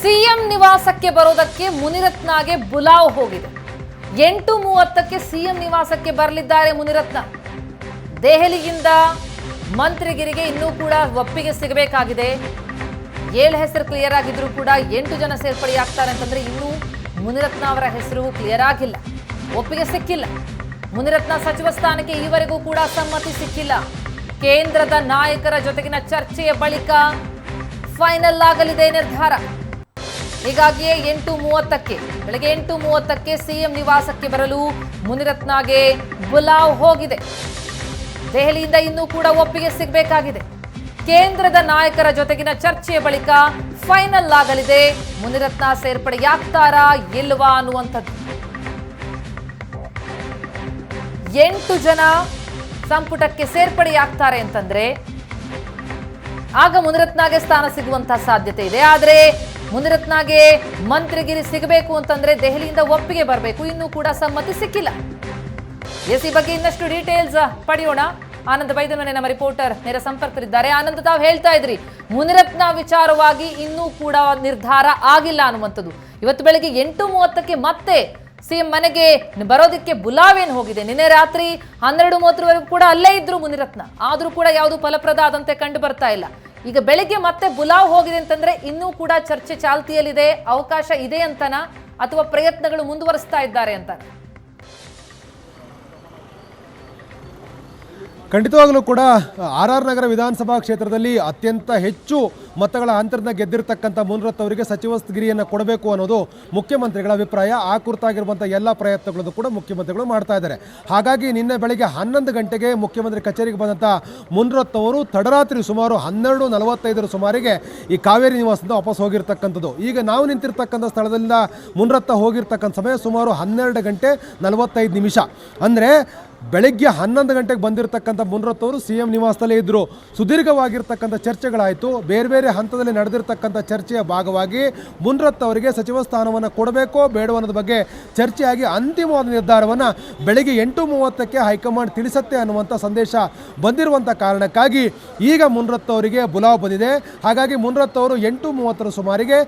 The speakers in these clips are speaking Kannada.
ಸಿಎಂ ನಿವಾಸಕ್ಕೆ ಬರೋದಕ್ಕೆ ಮುನಿರತ್ನಗೆ ಬುಲಾವ್ ಹೋಗಿದೆ. 8:30ಕ್ಕೆ ಸಿಎಂ ನಿವಾಸಕ್ಕೆ ಬರಲಿದ್ದಾರೆ ಮುನಿರತ್ನ. ದೆಹಲಿಯಿಂದ ಮಂತ್ರಿಗಿರಿಗೆ ಇನ್ನೂ ಕೂಡ ಒಪ್ಪಿಗೆ ಸಿಗಬೇಕಾಗಿದೆ. 7 ಹೆಸರು ಕ್ಲಿಯರ್ ಆಗಿದ್ರು ಕೂಡ 8 ಜನ ಸೇರ್ಪಡೆಯಾಗ್ತಾರೆ ಅಂತಂದ್ರೆ ಇನ್ನೂ ಮುನಿರತ್ನ ಅವರ ಹೆಸರು ಕ್ಲಿಯರ್ ಆಗಿಲ್ಲ, ಒಪ್ಪಿಗೆ ಸಿಕ್ಕಿಲ್ಲ. ಮುನಿರತ್ನ ಸಚಿವ ಸ್ಥಾನಕ್ಕೆ ಈವರೆಗೂ ಕೂಡ ಸಮ್ಮತಿ ಸಿಕ್ಕಿಲ್ಲ. ಕೇಂದ್ರದ ನಾಯಕರ ಜೊತೆಗಿನ ಚರ್ಚೆಯ ಬಳಿಕ ಫೈನಲ್ ಆಗಲಿದೆ ನಿರ್ಧಾರ. ಹೀಗಾಗಿಯೇ 8:30ಕ್ಕೆ ಬೆಳಗ್ಗೆ 8:30ಕ್ಕೆ ಸಿಎಂ ನಿವಾಸಕ್ಕೆ ಬರಲು ಮುನಿರತ್ನಗೆ ಬುಲಾವ್ ಹೋಗಿದೆ. ದೆಹಲಿಯಿಂದ ಇನ್ನೂ ಕೂಡ ಒಪ್ಪಿಗೆ ಸಿಗಬೇಕಾಗಿದೆ. ಕೇಂದ್ರದ ನಾಯಕರ ಜೊತೆಗಿನ ಚರ್ಚೆಯ ಬಳಿಕ ಫೈನಲ್ ಆಗಲಿದೆ ಮುನಿರತ್ನ ಸೇರ್ಪಡೆಯಾಗ್ತಾರಾ ಇಲ್ವಾ ಅನ್ನುವಂಥದ್ದು. 8 ಜನ ಸಂಪುಟಕ್ಕೆ ಸೇರ್ಪಡೆಯಾಗ್ತಾರೆ ಅಂತಂದ್ರೆ ಆಗ ಮುನಿರತ್ನಗೆ ಸ್ಥಾನ ಸಿಗುವಂತಹ ಸಾಧ್ಯತೆ ಇದೆ. ಆದರೆ ಮುನಿರತ್ನಗೆ ಮಂತ್ರಿಗಿರಿ ಸಿಗಬೇಕು ಅಂತಂದ್ರೆ ದೆಹಲಿಯಿಂದ ಒಪ್ಪಿಗೆ ಬರಬೇಕು. ಇನ್ನೂ ಕೂಡ ಸಮ್ಮತಿ ಸಿಕ್ಕಿಲ್ಲ. ಈ ಬಗ್ಗೆ ಇನ್ನಷ್ಟು ಡೀಟೇಲ್ಸ್ ಪಡೆಯೋಣ. ಆನಂದ್ ಬೈದಮನೆ ನಮ್ಮ ರಿಪೋರ್ಟರ್ ನೇರ ಸಂಪರ್ಕದಲ್ಲಿದ್ದಾರೆ. ಆನಂದ್, ತಾವು ಹೇಳ್ತಾ ಇದ್ರಿ ಮುನಿರತ್ನ ವಿಚಾರವಾಗಿ ಇನ್ನೂ ಕೂಡ ನಿರ್ಧಾರ ಆಗಿಲ್ಲ ಅನ್ನುವಂಥದ್ದು. ಇವತ್ತು ಬೆಳಗ್ಗೆ 8:30ಕ್ಕೆ ಮತ್ತೆ ಸಿಎಂ ಮನೆಗೆ ಬರೋದಕ್ಕೆ ಬುಲಾವೇನು ಹೋಗಿದೆ. ನಿನ್ನೆ ರಾತ್ರಿ 12:30ವರೆಗೂ ಕೂಡ ಅಲ್ಲೇ ಇದ್ರು ಮುನಿರತ್ನ, ಆದ್ರೂ ಕೂಡ ಯಾವುದು ಫಲಪ್ರದ ಆದಂತೆ ಕಂಡು ಬರ್ತಾ ಇಲ್ಲ. ಈಗ ಬೆಳಗ್ಗೆ ಮತ್ತೆ ಬುಲಾವ್ ಹೋಗಿದೆ ಅಂತಂದ್ರೆ ಇನ್ನೂ ಕೂಡ ಚರ್ಚೆ ಚಾಲ್ತಿಯಲ್ಲಿದೆ, ಅವಕಾಶ ಇದೆ ಅಂತನಾ ಅಥವಾ ಪ್ರಯತ್ನಗಳು ಮುಂದುವರಿಸ್ತಾ ಇದ್ದಾರೆ ಅಂತ? ಖಂಡಿತವಾಗಲೂ ಕೂಡ RR ನಗರ ವಿಧಾನಸಭಾ ಕ್ಷೇತ್ರದಲ್ಲಿ ಅತ್ಯಂತ ಹೆಚ್ಚು ಮತಗಳ ಅಂತರದಿಂದ ಗೆದ್ದಿರತಕ್ಕಂಥ ಮುನಿರತ್ನ ಅವರಿಗೆ ಸಚಿವಗಿರಿಯನ್ನು ಕೊಡಬೇಕು ಅನ್ನೋದು ಮುಖ್ಯಮಂತ್ರಿಗಳ ಅಭಿಪ್ರಾಯ. ಆ ಕುರಿತಾಗಿರುವಂಥ ಎಲ್ಲ ಪ್ರಯತ್ನಗಳನ್ನು ಕೂಡ ಮುಖ್ಯಮಂತ್ರಿಗಳು ಮಾಡ್ತಾ ಇದ್ದಾರೆ. ಹಾಗಾಗಿ ನಿನ್ನೆ ಬೆಳಗ್ಗೆ 11 ಗಂಟೆಗೆ ಮುಖ್ಯಮಂತ್ರಿ ಕಚೇರಿಗೆ ಬಂದಂಥ ಮುನಿರತ್ನ ಅವರು ತಡರಾತ್ರಿ ಸುಮಾರು 12:45 ಸುಮಾರಿಗೆ ಈ ಕಾವೇರಿ ನಿವಾಸದಿಂದ ವಾಪಸ್ ಹೋಗಿರ್ತಕ್ಕಂಥದ್ದು. ಈಗ ನಾವು ನಿಂತಿರ್ತಕ್ಕಂಥ ಸ್ಥಳದಿಂದ ಮುನಿರತ್ನ ಹೋಗಿರ್ತಕ್ಕಂಥ ಸಮಯ ಸುಮಾರು 12:45. ಅಂದರೆ ಬೆಳಗ್ಗೆ 11 ಗಂಟೆಗೆ ಬಂದಿರತಕ್ಕಂಥ ಮುನಿರತ್ನ ಅವರು ಸಿಎಂ ನಿವಾಸದಲ್ಲೇ ಇದ್ದರು. ಸುದೀರ್ಘವಾಗಿರ್ತಕ್ಕಂಥ ಚರ್ಚೆಗಳಾಯಿತು. ಬೇರೆ ಬೇರೆ ಹಂತದಲ್ಲಿ ನಡೆದಿರ್ತಕ್ಕಂಥ ಚರ್ಚೆಯ ಭಾಗವಾಗಿ ಮುನಿರತ್ನ ಅವರಿಗೆ ಸಚಿವ ಸ್ಥಾನವನ್ನು ಕೊಡಬೇಕೋ ಬೇಡವೋ ಅನ್ನೋದ್ರ ಬಗ್ಗೆ ಚರ್ಚೆಯಾಗಿ ಅಂತಿಮವಾದ ನಿರ್ಧಾರವನ್ನು ಬೆಳಗ್ಗೆ 8:30ಕ್ಕೆ ಹೈಕಮಾಂಡ್ ತಿಳಿಸುತ್ತೆ ಅನ್ನುವಂಥ ಸಂದೇಶ ಬಂದಿರುವಂಥ ಕಾರಣಕ್ಕಾಗಿ ಈಗ ಮುನಿರತ್ನ ಅವರಿಗೆ ಬುಲಾವ್ ಬಂದಿದೆ. ಹಾಗಾಗಿ ಮುನಿರತ್ನ ಅವರು 8:30 ಸುಮಾರಿಗೆ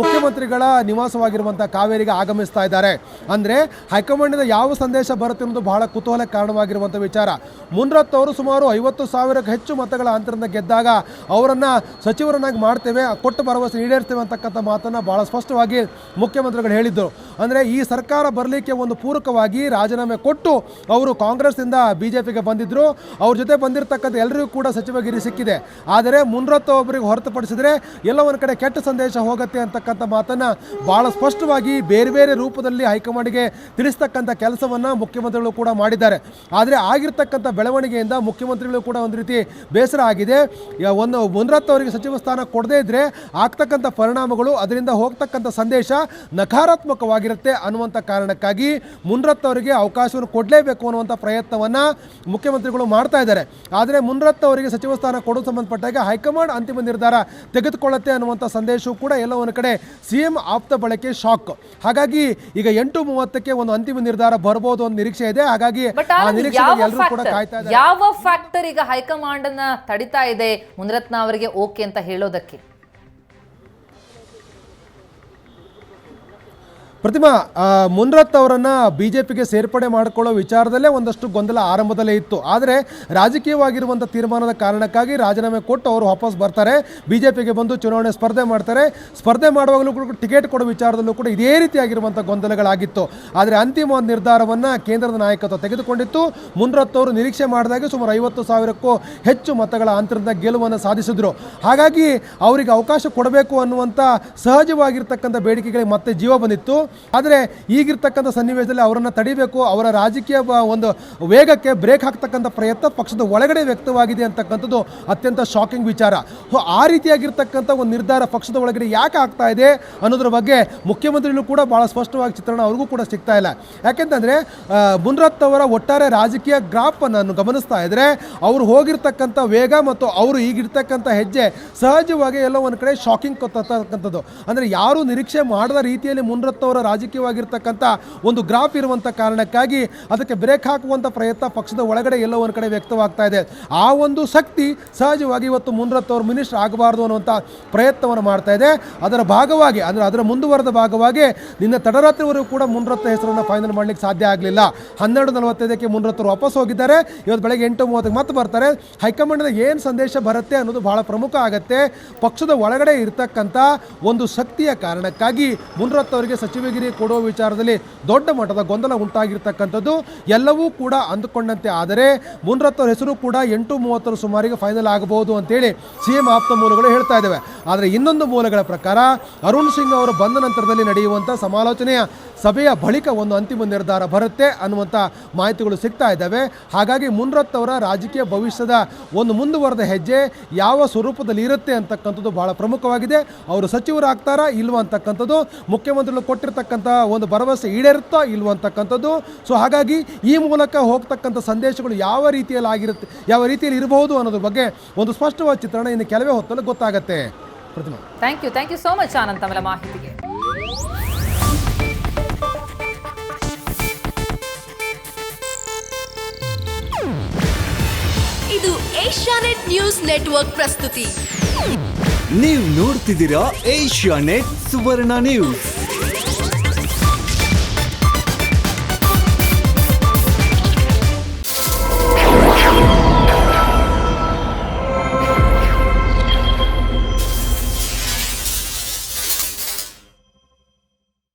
ಮುಖ್ಯಮಂತ್ರಿಗಳ ನಿವಾಸವಾಗಿರುವಂಥ ಕಾವೇರಿಗೆ ಆಗಮಿಸ್ತಾ ಇದ್ದಾರೆ. ಅಂದರೆ ಹೈಕಮಾಂಡಿಂದ ಯಾವ ಸಂದೇಶ ಬರುತ್ತೆ ಅನ್ನೋದು ಬಹಳ ಕುತೂಹಲ ಕಾರಣವಾಗಿರುವಂಥ ವಿಚಾರ. ಮುನಿರತ್ನ ಅವರು ಸುಮಾರು 50,000ಕ್ಕೂ ಹೆಚ್ಚು ಮತಗಳ ಅಂತರದಿಂದ ಗೆದ್ದಾಗ ಅವರನ್ನು ಸಚಿವರನ್ನಾಗಿ ಮಾಡ್ತೇವೆ, ಕೊಟ್ಟು ಭರವಸೆ ಈಡೇರ್ತೇವೆ ಅಂತಕ್ಕಂಥ ಮಾತನ್ನು ಭಾಳ ಸ್ಪಷ್ಟವಾಗಿ ಮುಖ್ಯಮಂತ್ರಿಗಳು ಹೇಳಿದ್ದರು. ಅಂದರೆ ಈ ಸರ್ಕಾರ ಬರಲಿಕ್ಕೆ ಒಂದು ಪೂರಕವಾಗಿ ರಾಜೀನಾಮೆ ಕೊಟ್ಟು ಅವರು ಕಾಂಗ್ರೆಸ್ನಿಂದ BJPಗೆ ಬಂದಿದ್ದರು. ಅವ್ರ ಜೊತೆ ಬಂದಿರತಕ್ಕಂಥ ಎಲ್ಲರಿಗೂ ಕೂಡ ಸಚಿವಗಿರಿ ಸಿಕ್ಕಿದೆ. ಆದರೆ ಮುನಿರತ್ನ ಒಬ್ಬರಿಗೆ ಹೊರತುಪಡಿಸಿದರೆ ಎಲ್ಲ ಒಂದು ಕಡೆ ಕೆಟ್ಟ ಸಂದೇಶ ಹೋಗುತ್ತೆ ಅಂತಕ್ಕಂಥ ಮಾತನ್ನು ಭಾಳ ಸ್ಪಷ್ಟವಾಗಿ ಬೇರೆ ಬೇರೆ ರೂಪದಲ್ಲಿ ಹೈಕಮಾಂಡ್ಗೆ ತಿಳಿಸ್ತಕ್ಕಂಥ ಕೆಲಸವನ್ನು ಮುಖ್ಯಮಂತ್ರಿಗಳು ಕೂಡ ಮಾಡಿದ್ದಾರೆ. ಆದರೆ ಆಗಿರ್ತಕ್ಕಂಥ ಬೆಳವಣಿಗೆಯಿಂದ ಮುಖ್ಯಮಂತ್ರಿಗಳು ಕೂಡ ಒಂದು ರೀತಿ ಬೇಸರ ಆಗಿದೆ. ಒಂದು ಮುನಿರತ್ನ ಅವರಿಗೆ ಸಚಿವ ಸ್ಥಾನ ಕೊಡದೇ ಇದ್ದರೆ ಆಗ್ತಕ್ಕಂಥ ಪರಿಣಾಮಗಳು, ಅದರಿಂದ ಹೋಗ್ತಕ್ಕಂಥ ಸಂದೇಶ ನಕಾರಾತ್ಮಕವಾಗಿರುತ್ತೆ ಅನ್ನುವಂಥ ಕಾರಣಕ್ಕಾಗಿ ಮುನಿರತ್ನ ಅವರಿಗೆ ಅವಕಾಶವನ್ನು ಕೊಡಲೇಬೇಕು ಅನ್ನುವಂಥ ಪ್ರಯತ್ನವನ್ನು ಮುಖ್ಯಮಂತ್ರಿಗಳು ಮಾಡ್ತಾ ಇದ್ದಾರೆ. ಆದರೆ ಮುನಿರತ್ನ ಅವರಿಗೆ ಸಚಿವ ಸ್ಥಾನ ಕೊಡೋದು ಸಂಬಂಧಪಟ್ಟಾಗ ಹೈಕಮಾಂಡ್ ಅಂತಿಮ ನಿರ್ಧಾರ ತೆಗೆದುಕೊಳ್ಳುತ್ತೆ ಅನ್ನುವಂಥ ಸಂದೇಶವೂ ಕೂಡ ಎಲ್ಲ ಒಂದು ಕಡೆ ಸಿಎಂ ಆಪ್ತ ಬಳಕೆ ಶಾಕ್. ಹಾಗಾಗಿ ಈಗ 8:30ಕ್ಕೆ ಒಂದು ಅಂತಿಮ ನಿರ್ಧಾರ ಬರ್ಬೋದು ಅನ್ನೋ ನಿರೀಕ್ಷೆ ಇದೆ. ಹಾಗಾಗಿ ಯಾವ ಫ್ಯಾಕ್ಟರ್ ಈಗ ಹೈಕಮಾಂಡ್ ಅನ್ನ ತಡಿತಾ ಇದೆ ಮುನಿರತ್ನ ಅವರಿಗೆ ಓಕೆ ಅಂತ ಹೇಳೋದಕ್ಕೆ? ಪ್ರತಿಮಾ, ಮುನಿರತ್ನ ಅವರನ್ನು BJPಗೆ ಸೇರ್ಪಡೆ ಮಾಡಿಕೊಳ್ಳೋ ವಿಚಾರದಲ್ಲೇ ಒಂದಷ್ಟು ಗೊಂದಲ ಆರಂಭದಲ್ಲೇ ಇತ್ತು. ಆದರೆ ರಾಜಕೀಯವಾಗಿರುವಂಥ ತೀರ್ಮಾನದ ಕಾರಣಕ್ಕಾಗಿ ರಾಜೀನಾಮೆ ಕೊಟ್ಟು ಅವರು ವಾಪಸ್ ಬರ್ತಾರೆ, BJPಗೆ ಬಂದು ಚುನಾವಣೆ ಸ್ಪರ್ಧೆ ಮಾಡ್ತಾರೆ. ಸ್ಪರ್ಧೆ ಮಾಡುವಾಗಲೂ ಕೂಡ ಟಿಕೆಟ್ ಕೊಡೋ ವಿಚಾರದಲ್ಲೂ ಕೂಡ ಇದೇ ರೀತಿಯಾಗಿರುವಂಥ ಗೊಂದಲಗಳಾಗಿತ್ತು. ಆದರೆ ಅಂತಿಮ ನಿರ್ಧಾರವನ್ನು ಕೇಂದ್ರದ ನಾಯಕತ್ವ ತೆಗೆದುಕೊಂಡಿತ್ತು. ಮುನಿರತ್ನ ಅವರು ನಿರೀಕ್ಷೆ ಮಾಡಿದಾಗ ಸುಮಾರು 50,000ಕ್ಕೂ ಹೆಚ್ಚು ಮತಗಳ ಅಂತರದಿಂದ ಗೆಲುವನ್ನು ಸಾಧಿಸಿದ್ರು. ಹಾಗಾಗಿ ಅವರಿಗೆ ಅವಕಾಶ ಕೊಡಬೇಕು ಅನ್ನುವಂಥ ಸಹಜವಾಗಿರ್ತಕ್ಕಂಥ ಬೇಡಿಕೆಗಳಿಗೆ ಮತ್ತೆ ಜೀವ ಬಂದಿತ್ತು. ಆದರೆ ಈಗಿರ್ತಕ್ಕಂಥ ಸನ್ನಿವೇಶದಲ್ಲಿ ಅವರನ್ನು ತಡಿಬೇಕು, ಅವರ ರಾಜಕೀಯ ಒಂದು ವೇಗಕ್ಕೆ ಬ್ರೇಕ್ ಹಾಕ್ತಕ್ಕಂಥ ಪ್ರಯತ್ನ ಪಕ್ಷದ ಒಳಗಡೆ ವ್ಯಕ್ತವಾಗಿದೆ ಅಂತಕ್ಕಂಥದ್ದು ಅತ್ಯಂತ ಶಾಕಿಂಗ್ ವಿಚಾರ. ಆ ರೀತಿಯಾಗಿರ್ತಕ್ಕಂಥ ಒಂದು ನಿರ್ಧಾರ ಪಕ್ಷದ ಒಳಗಡೆ ಯಾಕೆ ಆಗ್ತಾ ಇದೆ ಅನ್ನೋದ್ರ ಬಗ್ಗೆ ಮುಖ್ಯಮಂತ್ರಿಗಳು ಕೂಡ ಭಾಳ ಸ್ಪಷ್ಟವಾಗಿ ಚಿತ್ರಣ ಅವ್ರಿಗೂ ಕೂಡ ಸಿಗ್ತಾ ಇಲ್ಲ. ಯಾಕೆಂತಂದರೆ ಮುನಿರತ್ನ ಅವರ ಒಟ್ಟಾರೆ ರಾಜಕೀಯ ಗ್ರಾಫನ್ನು ಗಮನಿಸ್ತಾ ಇದ್ದರೆ ಅವರು ಹೋಗಿರ್ತಕ್ಕಂಥ ವೇಗ ಮತ್ತು ಅವರು ಈಗಿರ್ತಕ್ಕಂಥ ಹೆಜ್ಜೆ ಸಹಜವಾಗಿ ಎಲ್ಲ ಒಂದು ಕಡೆ ಶಾಕಿಂಗ್ ಕೊಡ್ತಕ್ಕಂಥದ್ದು. ಅಂದರೆ ಯಾರು ನಿರೀಕ್ಷೆ ಮಾಡದ ರೀತಿಯಲ್ಲಿ ಮುನಿರತ್ನ ಅವರ ರಾಜಕೀಯವಾಗಿರ್ತಕ್ಕಂಥ ಒಂದು ಗ್ರಾಫ್ ಇರುವಂಥ ಕಾರಣಕ್ಕಾಗಿ ಅದಕ್ಕೆ ಬ್ರೇಕ್ ಹಾಕುವಂಥ ಪ್ರಯತ್ನ ಪಕ್ಷದ ಒಳಗಡೆ ಎಲ್ಲೋ ಒಂದು ಕಡೆ ವ್ಯಕ್ತವಾಗ್ತಾ ಇದೆ. ಆ ಒಂದು ಶಕ್ತಿ ಸಹಜವಾಗಿ ಇವತ್ತು ಮುನಿರತ್ನ ಅವರು ಮಿನಿಸ್ಟರ್ ಆಗಬಾರ್ದು ಅನ್ನುವಂಥ ಪ್ರಯತ್ನವನ್ನು ಮಾಡ್ತಾ ಇದೆ. ಅದರ ಭಾಗವಾಗಿ ಅಂದರೆ ಅದರ ಮುಂದುವರೆದ ಭಾಗವಾಗಿ ನಿನ್ನೆ ತಡರಾತ್ರಿವರೆಗೂ ಕೂಡ ಮುನಿರತ್ನ ಹೆಸರನ್ನು ಫೈನಲ್ ಮಾಡಲಿಕ್ಕೆ ಸಾಧ್ಯ ಆಗಲಿಲ್ಲ. 12:45ಕ್ಕೆ ಮುನಿರತ್ನ ವಾಪಸ್ ಹೋಗಿದ್ದಾರೆ. ಇವತ್ತು ಬೆಳಗ್ಗೆ 8:30ಕ್ಕೆ ಮತ್ತೆ ಬರ್ತಾರೆ. ಹೈಕಮಾಂಡ್ನ ಏನು ಸಂದೇಶ ಬರುತ್ತೆ ಅನ್ನೋದು ಬಹಳ ಪ್ರಮುಖ ಆಗುತ್ತೆ. ಪಕ್ಷದ ಒಳಗಡೆ ಇರತಕ್ಕಂಥ ಒಂದು ಶಕ್ತಿಯ ಕಾರಣಕ್ಕಾಗಿ ಮುನಿರತ್ನ ಅವರಿಗೆ ಸಚಿವಗಿರಿ ಕೊಡುವ ವಿಚಾರದಲ್ಲಿ ದೊಡ್ಡ ಮಟ್ಟದ ಗೊಂದಲ ಉಂಟಾಗಿರ್ತಕ್ಕಂಥದ್ದು. ಎಲ್ಲವೂ ಕೂಡ ಅಂದುಕೊಂಡಂತೆ ಆದರೆ ಮುನಿರತ್ನ ಅವರ ಹೆಸರು ಕೂಡ 8:30 ಸುಮಾರಿಗೆ ಫೈನಲ್ ಆಗಬಹುದು ಅಂತೇಳಿ ಸಿಎಂ ಆಪ್ತ ಮೂಲಗಳು ಹೇಳ್ತಾ ಇದ್ದಾವೆ. ಆದರೆ ಇನ್ನೊಂದು ಮೂಲಗಳ ಪ್ರಕಾರ ಅರುಣ್ ಸಿಂಗ್ ಅವರು ಬಂದ ನಂತರದಲ್ಲಿ ನಡೆಯುವಂಥ ಸಮಾಲೋಚನೆಯ ಸಭೆಯ ಬಳಿಕ ಒಂದು ಅಂತಿಮ ನಿರ್ಧಾರ ಬರುತ್ತೆ ಅನ್ನುವಂಥ ಮಾಹಿತಿಗಳು ಸಿಗ್ತಾ ಇದ್ದಾವೆ. ಹಾಗಾಗಿ ಮುನಿರತ್ನ ಅವರ ರಾಜಕೀಯ ಭವಿಷ್ಯದ ಒಂದು ಮುಂದುವರೆದ ಹೆಜ್ಜೆ ಯಾವ ಸ್ವರೂಪದಲ್ಲಿ ಇರುತ್ತೆ ಅಂತಕ್ಕಂಥದ್ದು ಬಹಳ ಪ್ರಮುಖವಾಗಿದೆ. ಅವರು ಸಚಿವರಾಗ್ತಾರಾ ಇಲ್ವಾ ಅಂತಕ್ಕಂಥದ್ದು, ಮುಖ್ಯಮಂತ್ರಿಗಳು ಕೊಟ್ಟಿರ್ತಕ್ಕಂಥ ಒಂದು ಭರವಸೆ ಈಡೇರುತ್ತಾ ಇಲ್ವಾ ಅಂತಕ್ಕಂಥದ್ದು. ಸೊ ಹಾಗಾಗಿ ಈ ಮೂಲಕ ಹೋಗ್ತಕ್ಕಂಥ ಸಂದೇಶಗಳು ಯಾವ ರೀತಿಯಲ್ಲಿ ಇರಬಹುದು ಅನ್ನೋದ್ರ ಬಗ್ಗೆ ಒಂದು ಸ್ಪಷ್ಟವಾದ ಚಿತ್ರಣ ಇನ್ನು ಕೆಲವೇ ಹೊತ್ತಲ್ಲಿ ಗೊತ್ತಾಗತ್ತೆ. Pratima, thank you so much Anand ತಮ್ಮ ಮಾಹಿತಿಗೆ. ಇದು ಏಷ್ಯಾನೆಟ್ ನ್ಯೂಸ್ ನೆಟ್ವರ್ಕ್ ಪ್ರಸ್ತುತಿ. ನೀವು ನೋಡ್ತಿದ್ದೀರಾ ಏಷ್ಯಾನೆಟ್ ಸುವರ್ಣ ನ್ಯೂಸ್.